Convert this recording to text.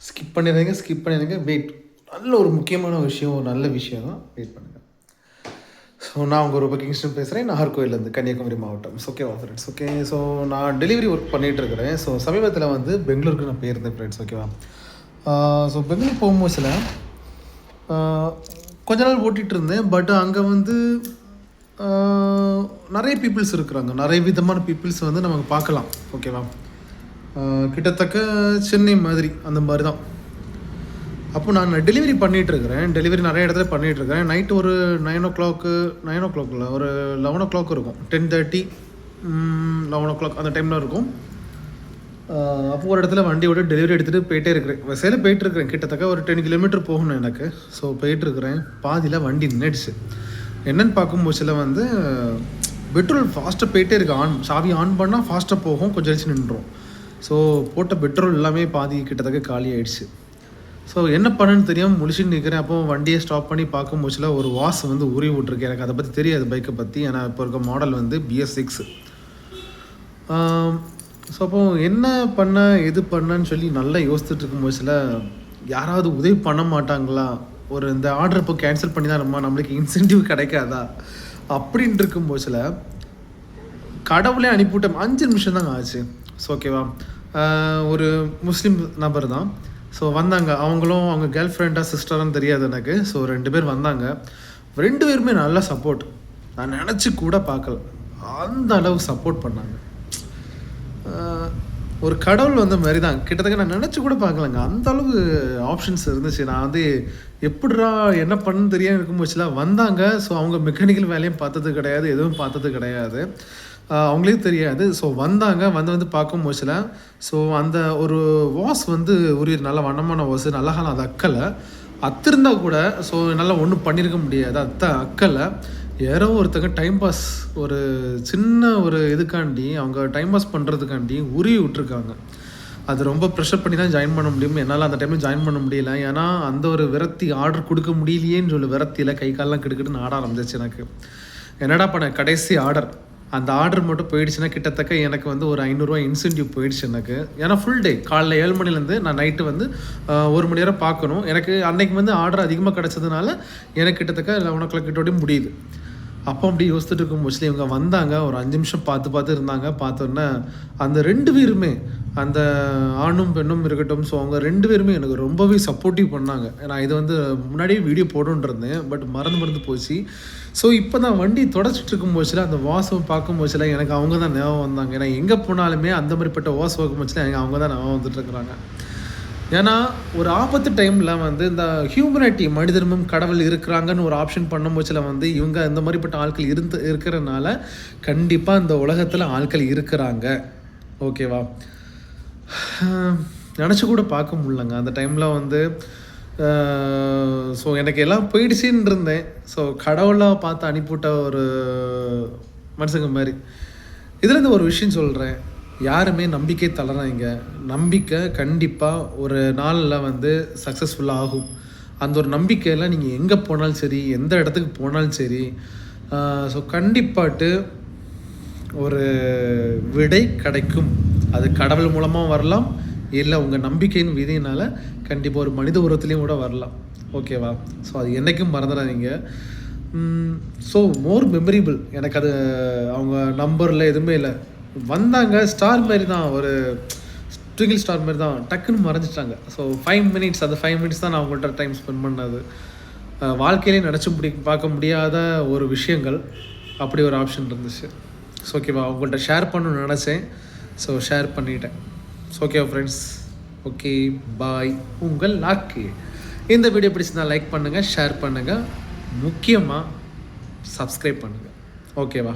Skip பண்ணிடுங்க. Wait. நல்ல ஒரு முக்கியமான விஷயம், ஒரு நல்ல விஷயம் தான். வெயிட் பண்ணுங்கள். ஸோ நான் உங்கள் ரூபா கிங்ஸ்டன் பேசுகிறேன், நாகர்கோவிலேருந்து, கன்னியாகுமரி மாவட்டம். ஓகேவா ஃப்ரெண்ட்ஸ்? ஓகே. ஸோ நான் டெலிவரி ஒர்க் பண்ணிகிட்ருக்கிறேன். ஸோ சமீபத்தில் வந்து பெங்களூருக்கு நான் போயிருந்தேன் ஃப்ரெண்ட்ஸ். ஓகேவா? ஸோ பெங்களூர் போகும்போது சில கொஞ்ச நாள் ஓட்டிகிட்டு இருந்தேன். பட் அங்கே வந்து நிறைய பீப்புள்ஸ் இருக்கிறாங்க, நிறைய விதமான பீப்புள்ஸ் வந்து நமக்கு பார்க்கலாம். ஓகேவா? கிட்டத்தட்ட சென்னை மாதிரி அந்த மாதிரி தான். அப்போ நான் டெலிவரி பண்ணிகிட்ருக்கிறேன். டெலிவரி நிறைய இடத்துல பண்ணிகிட்ருக்கிறேன். நைட்டு ஒரு 9 o'clock இல்லை, ஒரு 11 o'clock இருக்கும். 10:30 11 o'clock அந்த டைமில் இருக்கும். அப்போ ஒரு இடத்துல வண்டியோட டெலிவரி எடுத்துகிட்டு போயிட்டே இருக்கிறேன். வசையில் போயிட்டுருக்கிறேன். கிட்டத்தட்ட ஒரு 10 கிலோமீட்டர் போகணும் எனக்கு. ஸோ போயிட்டுருக்கிறேன். பாதியில் வண்டி நின்றுடுச்சு. என்னென்னு பார்க்கும்போதுல வந்து பெட்ரோல் ஃபாஸ்ட்டாக போயிட்டே இருக்கு. சாவி ஆன் பண்ணால் ஃபாஸ்ட்டாக போகும், கொஞ்சம் அடிச்சு நின்றுடும். ஸோ போட்ட பெட்ரோல் எல்லாமே பாதி கிட்டத்தட்ட காலி ஆகிடுச்சு. ஸோ என்ன பண்ணுன்னு தெரியாமல் முழிச்சுட்டு நிற்கிறேன். அப்போ வண்டியை ஸ்டாப் பண்ணி பார்க்கும்போதுல ஒரு வாஸ் வந்து உருவி விட்ருக்கு. எனக்கு அதை பற்றி தெரியாது, பைக்கை பற்றி. ஏன்னா இப்போ இருக்க மாடல் வந்து BS6. ஸோ அப்போது என்ன பண்ண எது பண்ணன்னு சொல்லி நல்லா யோசிச்சுட்டு இருக்கும்போதுல யாராவது உதவி பண்ண மாட்டாங்களா? ஒரு இந்த ஆர்டர் இப்போ கேன்சல் பண்ணி தான் நம்மளுக்கு இன்சென்டிவ் கிடைக்காதா அப்படின்ட்டு இருக்கும்போதுல கடவுளே அனுப்பிவிட்டேன். 5 நிமிஷம் தாங்க ஆச்சு. ஸோ ஓகேவா? ஒரு முஸ்லீம் நபர் தான். ஸோ வந்தாங்க. அவங்களும் அவங்க கேர்ள் ஃப்ரெண்டாக சிஸ்டரான்னு தெரியாது எனக்கு. ஸோ 2 பேர் வந்தாங்க. 2 பேருமே நல்லா சப்போர்ட். நான் நினச்சி கூட பார்க்கல, அந்த அளவு சப்போர்ட் பண்ணாங்க. ஒரு கடவுள் வந்த மாதிரி தான். கிட்டத்தட்ட நான் நினச்சி கூட பார்க்கலங்க, அந்த அளவு ஆப்ஷன்ஸ் இருந்துச்சு. நான் வந்து எப்படிரா என்ன பண்ணுன்னு தெரியாமல் இருக்கும்போதுலாம் வந்தாங்க. ஸோ அவங்க மெக்கானிக்கல் வேலையும் பார்த்தது கிடையாது, எதுவும் பார்த்தது கிடையாது, அவங்களுக்கு தெரியாது. ஸோ வந்தாங்க. வந்து பார்க்கும்போதுல ஸோ அந்த ஒரு வாஸ் வந்து ஒரு நல்ல வண்ணமான வாஸ், நல்லா அது அக்கலை. அத்திருந்தா கூட ஸோ நல்லா ஒன்றும் பண்ணியிருக்க முடியாது. அக்கலை. யாரோ ஒருத்தங்க டைம் பாஸ், ஒரு சின்ன ஒரு இதுக்காண்டி, அவங்க டைம் பாஸ் பண்ணுறதுக்காண்டி உருவி விட்ருக்காங்க. அது ரொம்ப ப்ரெஷர் பண்ணி தான் ஜாயின் பண்ண முடியும். என்னால் அந்த டைமில் ஜாயின் பண்ண முடியல. ஏன்னா அந்த ஒரு விரக்தி, ஆர்டர் கொடுக்க முடியலையேன்னு சொல்லி விரக்தியில் கை காலெலாம் கிடுக்கிட்டுன்னு ஆட ஆரம்பிச்சிச்சு எனக்கு. என்னடா பண்ண, கடைசி ஆர்டர், அந்த ஆர்டர் மட்டும் போயிடுச்சுன்னா கிட்டத்தட்ட எனக்கு வந்து ஒரு 500 ரூபா இன்சென்டிவ் போயிடுச்சு எனக்கு. ஏன்னா ஃபுல் டே, காலைல 7 மணிலேருந்து நான் நைட்டு வந்து 1 மணி நேரம் பார்க்கணும். எனக்கு அன்றைக்கி வந்து ஆர்டர் அதிகமாக கிடச்சதுனால எனக்கு கிட்டத்தட்ட 11 o'clock கிட்டோடையும் முடியுது. அப்போ அப்படி யோசிச்சுட்டு இருக்கும் மோஸ்ட்லி இவங்க வந்தாங்க. ஒரு 5 நிமிஷம் பார்த்து இருந்தாங்க. பார்த்தோன்னே அந்த 2 பேருமே, அந்த ஆணும் பெண்ணும் இருக்கட்டும், ஸோ அவங்க 2 பேருமே எனக்கு ரொம்பவே சப்போர்ட்டிவ் பண்ணாங்க. நான் இதை வந்து முன்னாடியே வீடியோ போட்டுருந்தேன், பட் மறந்து போச்சு. ஸோ இப்போ தான் வண்டி தொடச்சிட்டு இருக்கும்போதுல அந்த வாசம் பார்க்கும்போதுல எனக்கு அவங்க தான் ஞாபகம் வந்தாங்க. ஏன்னா எங்கே போனாலுமே அந்த மாதிரிப்பட்ட வாசம் பார்க்கும்போதுல எனக்கு அவங்க தான் ஞாபகம் வந்துட்டுருக்குறாங்க. ஏன்னா ஒரு ஆபத்து டைமில் வந்து இந்த ஹியூமனிட்டி, மனிதனும் கடவுள் இருக்கிறாங்கன்னு ஒரு ஆப்ஷன் பண்ணும்போதுல வந்து இவங்க இந்த மாதிரிப்பட்ட ஆட்கள் இருக்கிறனால கண்டிப்பாக இந்த உலகத்தில் ஆட்கள் இருக்கிறாங்க. ஓகேவா? நினச்சி கூட பார்க்க முடியலங்க அந்த டைமில் வந்து. ஸோ எனக்கு எல்லாம் போயிடுச்சின்னு இருந்தேன். ஸோ கடவுளாக பார்த்து அனுப்பிவிட்ட ஒரு மனுஷங்க மாதிரி. இதுலேருந்து ஒரு விஷயம் சொல்கிறேன், யாருமே நம்பிக்கை தளராங்க. நம்பிக்கை கண்டிப்பாக ஒரு நாளில் வந்து சக்ஸஸ்ஃபுல்லாக ஆகும். அந்த ஒரு நம்பிக்கையில் நீங்கள் எங்கே போனாலும் சரி, எந்த இடத்துக்கு போனாலும் சரி, ஸோ கண்டிப்பாட்டு ஒரு விடை கிடைக்கும். அது கடவுள் மூலமாக வரலாம், இல்லை உங்கள் நம்பிக்கையின் விதியினால் கண்டிப்பாக ஒரு மனித உருவத்துலேயும் கூட வரலாம். ஓகேவா? ஸோ அது என்றைக்கும் மறந்துடாதீங்க. So more memorable. எனக்கு அது அவங்க நம்பரில் எதுவுமே இல்லை. வந்தாங்க, ஸ்டார் மாதிரி தான், ஒரு ட்விங்கிள் ஸ்டார் மாதிரி தான், டக்குன்னு மறைஞ்சிட்டாங்க. ஸோ 5 minutes, அந்த 5 minutes தான் நான் அவங்கள்ட்ட டைம் ஸ்பெண்ட் பண்ணது. வாழ்க்கையிலே நினச்சி பார்க்க முடியாத ஒரு விஷயங்கள், அப்படி ஒரு ஆப்ஷன் இருந்துச்சு. ஸோ ஓகேவா? அவங்கள்ட்ட ஷேர் பண்ணணும்னு நினச்சேன். ஸோ ஷேர் பண்ணிட்டேன். ஸோ ஓகேவா ஃப்ரெண்ட்ஸ்? ஓகே, பாய். உங்கள் லாக்கு. இந்த வீடியோ பிடிச்சிருந்தா லைக் பண்ணுங்கள், ஷேர் பண்ணுங்கள், முக்கியமாக சப்ஸ்கிரைப் பண்ணுங்கள். ஓகேவா?